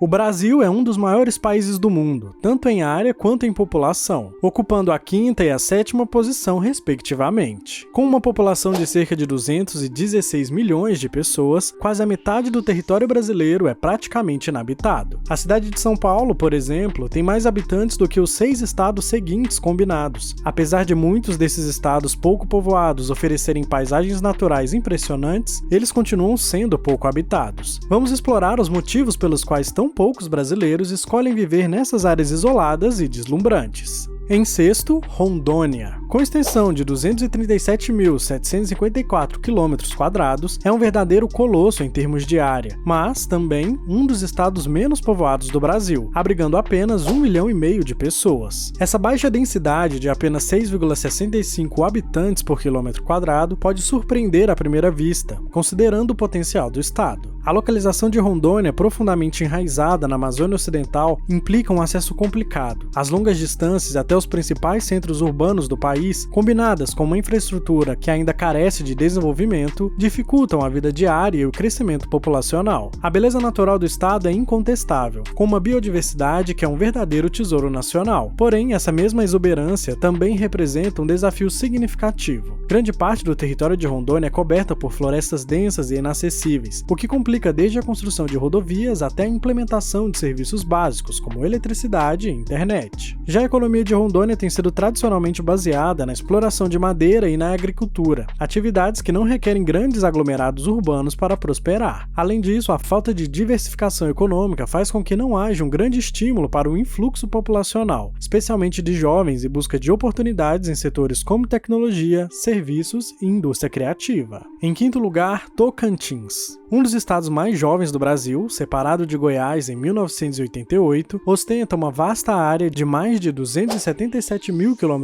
O Brasil é um dos maiores países do mundo, tanto em área quanto em população, ocupando a 5ª e a 7ª posição respectivamente. Com uma população de cerca de 216 milhões de pessoas, quase a metade do território brasileiro é praticamente inabitado. A cidade de São Paulo, por exemplo, tem mais habitantes do que os 6 estados seguintes combinados. Apesar de muitos desses estados pouco povoados oferecerem paisagens naturais impressionantes, eles continuam sendo pouco habitados. Vamos explorar os motivos pelos quais tão poucos brasileiros escolhem viver nessas áreas isoladas e deslumbrantes. Em sexto, Rondônia. Com extensão de 237.754 km², é um verdadeiro colosso em termos de área, mas também um dos estados menos povoados do Brasil, abrigando apenas 1,5 milhão de pessoas. Essa baixa densidade de apenas 6,65 habitantes por quilômetro quadrado pode surpreender à primeira vista, considerando o potencial do estado. A localização de Rondônia, profundamente enraizada na Amazônia Ocidental, implica um acesso complicado. As longas distâncias até os principais centros urbanos do país, combinadas com uma infraestrutura que ainda carece de desenvolvimento, dificultam a vida diária e o crescimento populacional. A beleza natural do estado é incontestável, com uma biodiversidade que é um verdadeiro tesouro nacional. Porém, essa mesma exuberância também representa um desafio significativo. Grande parte do território de Rondônia é coberta por florestas densas e inacessíveis, o que complica desde a construção de rodovias até a implementação de serviços básicos, como eletricidade e internet. Já a economia de Rondônia tem sido tradicionalmente baseada na exploração de madeira e na agricultura, atividades que não requerem grandes aglomerados urbanos para prosperar. Além disso, a falta de diversificação econômica faz com que não haja um grande estímulo para o influxo populacional, especialmente de jovens em busca de oportunidades em setores como tecnologia, serviços e indústria criativa. Em quinto lugar, Tocantins. Um dos estados mais jovens do Brasil, separado de Goiás em 1988, ostenta uma vasta área de mais de 277 mil km².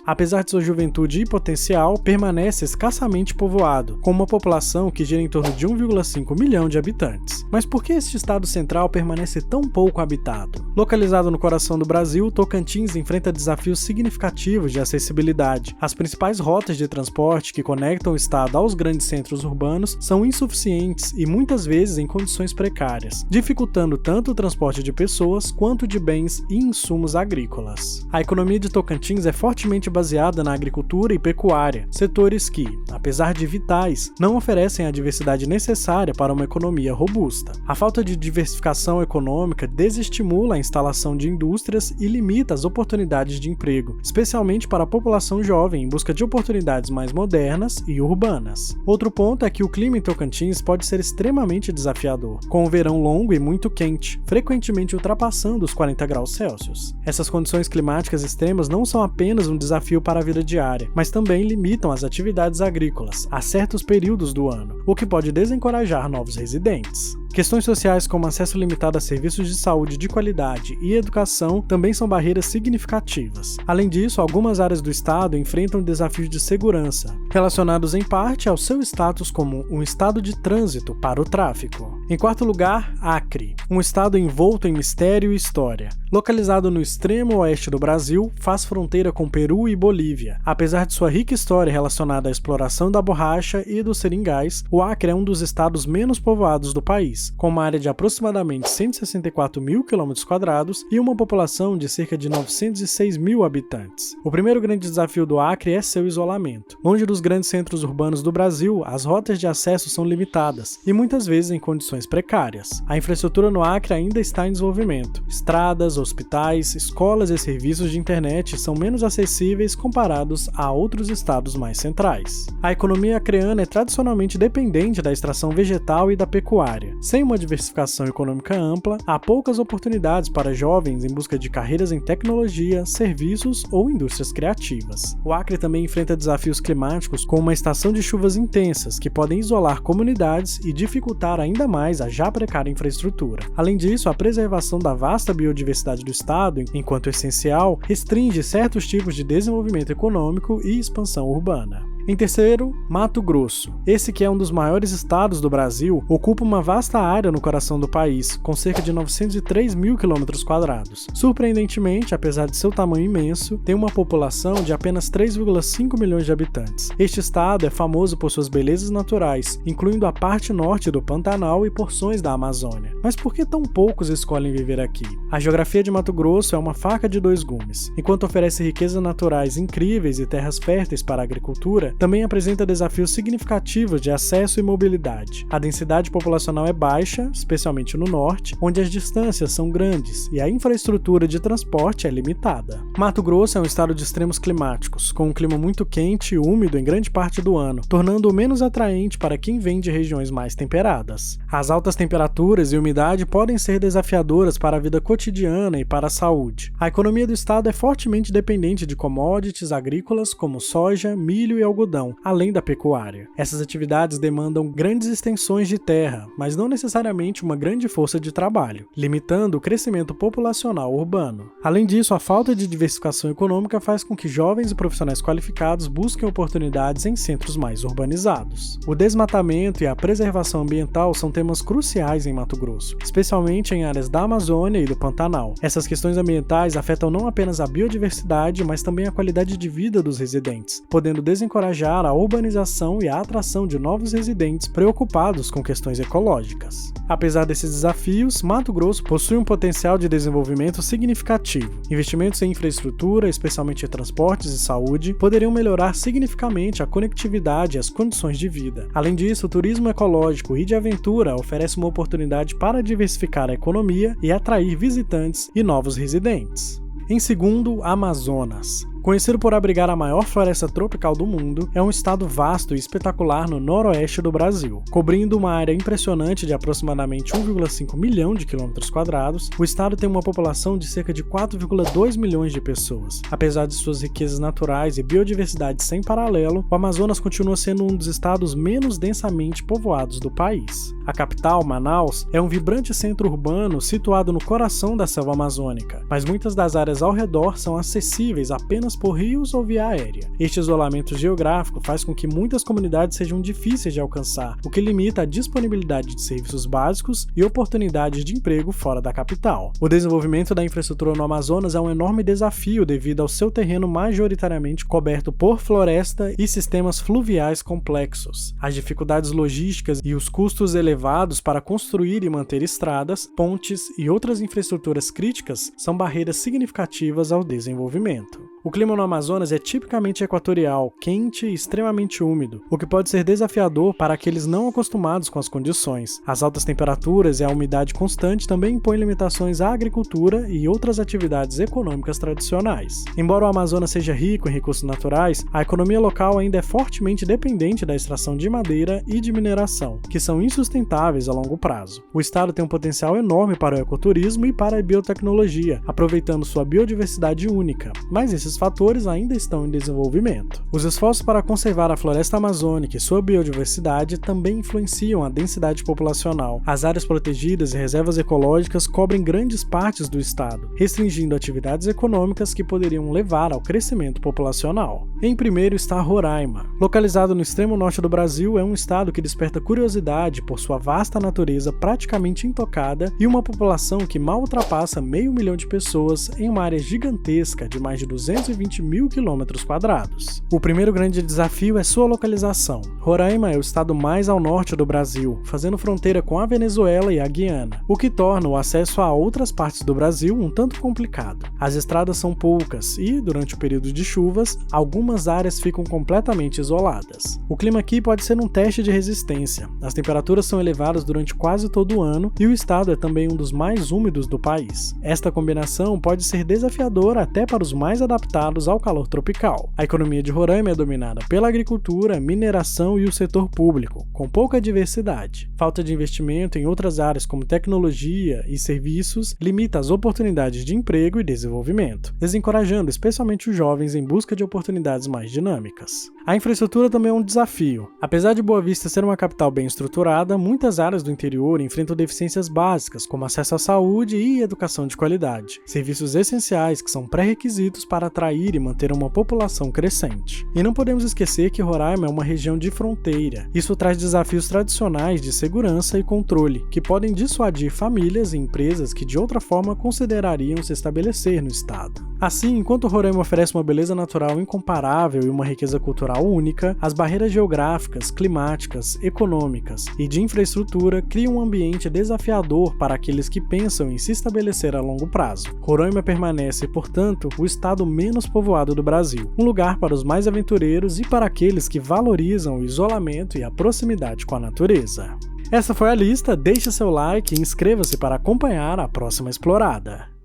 Apesar de sua juventude e potencial, permanece escassamente povoado, com uma população que gira em torno de 1,5 milhão de habitantes. Mas por que este estado central permanece tão pouco habitado? Localizado no coração do Brasil, Tocantins enfrenta desafios significativos de acessibilidade. As principais rotas de transporte que conectam o estado aos grandes centros urbanos são insuficientes e muitas vezes em condições precárias, dificultando tanto o transporte de pessoas quanto de bens e insumos agrícolas. A economia de Tocantins é fortemente baseada na agricultura e pecuária, setores que, apesar de vitais, não oferecem a diversidade necessária para uma economia robusta. A falta de diversificação econômica desestimula a instalação de indústrias e limita as oportunidades de emprego, especialmente para a população jovem em busca de oportunidades mais modernas e urbanas. Outro ponto é que o clima em Tocantins pode ser extremamente desafiador, com o verão longo e muito quente, frequentemente ultrapassando os 40 graus Celsius. Essas condições climáticas extremas não são apenas um desafio para a vida diária, mas também limitam as atividades agrícolas a certos períodos do ano, o que pode desencorajar novos residentes. Questões sociais como acesso limitado a serviços de saúde de qualidade e educação também são barreiras significativas. Além disso, algumas áreas do estado enfrentam desafios de segurança, relacionados em parte ao seu status como um estado de trânsito para o tráfico. Em quarto lugar, Acre, um estado envolto em mistério e história. Localizado no extremo oeste do Brasil, faz fronteira com Peru e Bolívia. Apesar de sua rica história relacionada à exploração da borracha e dos seringais, o Acre é um dos estados menos povoados do país, com uma área de aproximadamente 164 mil km² e uma população de cerca de 906 mil habitantes. O primeiro grande desafio do Acre é seu isolamento. Longe dos grandes centros urbanos do Brasil, as rotas de acesso são limitadas e muitas vezes em condições precárias. A infraestrutura no Acre ainda está em desenvolvimento. Estradas, hospitais, escolas e serviços de internet são menos acessíveis comparados a outros estados mais centrais. A economia acreana é tradicionalmente dependente da extração vegetal e da pecuária. Sem uma diversificação econômica ampla, há poucas oportunidades para jovens em busca de carreiras em tecnologia, serviços ou indústrias criativas. O Acre também enfrenta desafios climáticos com uma estação de chuvas intensas que podem isolar comunidades e dificultar ainda mais a já precária infraestrutura. Além disso, a preservação da vasta biodiversidade do estado, enquanto essencial, restringe certos tipos de desenvolvimento econômico e expansão urbana. Em terceiro, Mato Grosso. Esse que é um dos maiores estados do Brasil, ocupa uma vasta área no coração do país, com cerca de 903 mil km². Surpreendentemente, apesar de seu tamanho imenso, tem uma população de apenas 3,5 milhões de habitantes. Este estado é famoso por suas belezas naturais, incluindo a parte norte do Pantanal e porções da Amazônia. Mas por que tão poucos escolhem viver aqui? A geografia de Mato Grosso é uma faca de dois gumes. Enquanto oferece riquezas naturais incríveis e terras férteis para a agricultura, também apresenta desafios significativos de acesso e mobilidade. A densidade populacional é baixa, especialmente no norte, onde as distâncias são grandes e a infraestrutura de transporte é limitada. Mato Grosso é um estado de extremos climáticos, com um clima muito quente e úmido em grande parte do ano, tornando-o menos atraente para quem vem de regiões mais temperadas. As altas temperaturas e umidade podem ser desafiadoras para a vida cotidiana e para a saúde. A economia do estado é fortemente dependente de commodities agrícolas como soja, milho e algodão, além da pecuária. Essas atividades demandam grandes extensões de terra, mas não necessariamente uma grande força de trabalho, limitando o crescimento populacional urbano. Além disso, a falta de diversificação econômica faz com que jovens e profissionais qualificados busquem oportunidades em centros mais urbanizados. O desmatamento e a preservação ambiental são temas cruciais em Mato Grosso, especialmente em áreas da Amazônia e do Pantanal. Essas questões ambientais afetam não apenas a biodiversidade, mas também a qualidade de vida dos residentes, podendo desencorajar a urbanização e a atração de novos residentes preocupados com questões ecológicas. Apesar desses desafios, Mato Grosso possui um potencial de desenvolvimento significativo. Investimentos em infraestrutura, especialmente em transportes e saúde, poderiam melhorar significativamente a conectividade e as condições de vida. Além disso, o turismo ecológico e de aventura oferece uma oportunidade para diversificar a economia e atrair visitantes e novos residentes. Em segundo, Amazonas. Conhecido por abrigar a maior floresta tropical do mundo, é um estado vasto e espetacular no noroeste do Brasil. Cobrindo uma área impressionante de aproximadamente 1,5 milhão de km², o estado tem uma população de cerca de 4,2 milhões de pessoas. Apesar de suas riquezas naturais e biodiversidade sem paralelo, o Amazonas continua sendo um dos estados menos densamente povoados do país. A capital, Manaus, é um vibrante centro urbano situado no coração da selva amazônica, mas muitas das áreas ao redor são acessíveis apenas por rios ou via aérea. Este isolamento geográfico faz com que muitas comunidades sejam difíceis de alcançar, o que limita a disponibilidade de serviços básicos e oportunidades de emprego fora da capital. O desenvolvimento da infraestrutura no Amazonas é um enorme desafio devido ao seu terreno majoritariamente coberto por floresta e sistemas fluviais complexos. As dificuldades logísticas e os custos elevados para construir e manter estradas, pontes e outras infraestruturas críticas são barreiras significativas ao desenvolvimento. O clima no Amazonas é tipicamente equatorial, quente e extremamente úmido, o que pode ser desafiador para aqueles não acostumados com as condições. As altas temperaturas e a umidade constante também impõem limitações à agricultura e outras atividades econômicas tradicionais. Embora o Amazonas seja rico em recursos naturais, a economia local ainda é fortemente dependente da extração de madeira e de mineração, que são insustentáveis a longo prazo. O estado tem um potencial enorme para o ecoturismo e para a biotecnologia, aproveitando sua biodiversidade única, mas esses fatores ainda estão em desenvolvimento. Os esforços para conservar a floresta amazônica e sua biodiversidade também influenciam a densidade populacional. As áreas protegidas e reservas ecológicas cobrem grandes partes do estado, restringindo atividades econômicas que poderiam levar ao crescimento populacional. Em primeiro está Roraima. Localizado no extremo norte do Brasil, é um estado que desperta curiosidade por sua vasta natureza praticamente intocada e uma população que mal ultrapassa 500 mil de pessoas em uma área gigantesca de mais de 220 mil km². O primeiro grande desafio é sua localização. Roraima é o estado mais ao norte do Brasil, fazendo fronteira com a Venezuela e a Guiana, o que torna o acesso a outras partes do Brasil um tanto complicado. As estradas são poucas e, durante o período de chuvas, algumas áreas ficam completamente isoladas. O clima aqui pode ser um teste de resistência. As temperaturas são elevadas durante quase todo o ano e o estado é também um dos mais úmidos do país. Esta combinação pode ser desafiadora até para os mais adaptados ao calor tropical. A economia de Roraima é dominada pela agricultura, mineração e o setor público, com pouca diversidade. Falta de investimento em outras áreas como tecnologia e serviços limita as oportunidades de emprego e desenvolvimento, desencorajando especialmente os jovens em busca de oportunidades mais dinâmicas. A infraestrutura também é um desafio. Apesar de Boa Vista ser uma capital bem estruturada, muitas áreas do interior enfrentam deficiências básicas, como acesso à saúde e educação de qualidade, serviços essenciais que são pré-requisitos para atrair e manter uma população crescente. E não podemos esquecer que Roraima é uma região de fronteira. Isso traz desafios tradicionais de segurança e controle, que podem dissuadir famílias e empresas que de outra forma considerariam se estabelecer no estado. Assim, enquanto Roraima oferece uma beleza natural incomparável e uma riqueza cultural única, as barreiras geográficas, climáticas, econômicas e de infraestrutura criam um ambiente desafiador para aqueles que pensam em se estabelecer a longo prazo. Roraima permanece, portanto, o estado menos povoado do Brasil, um lugar para os mais aventureiros e para aqueles que valorizam o isolamento e a proximidade com a natureza. Essa foi a lista, deixe seu like e inscreva-se para acompanhar a próxima explorada.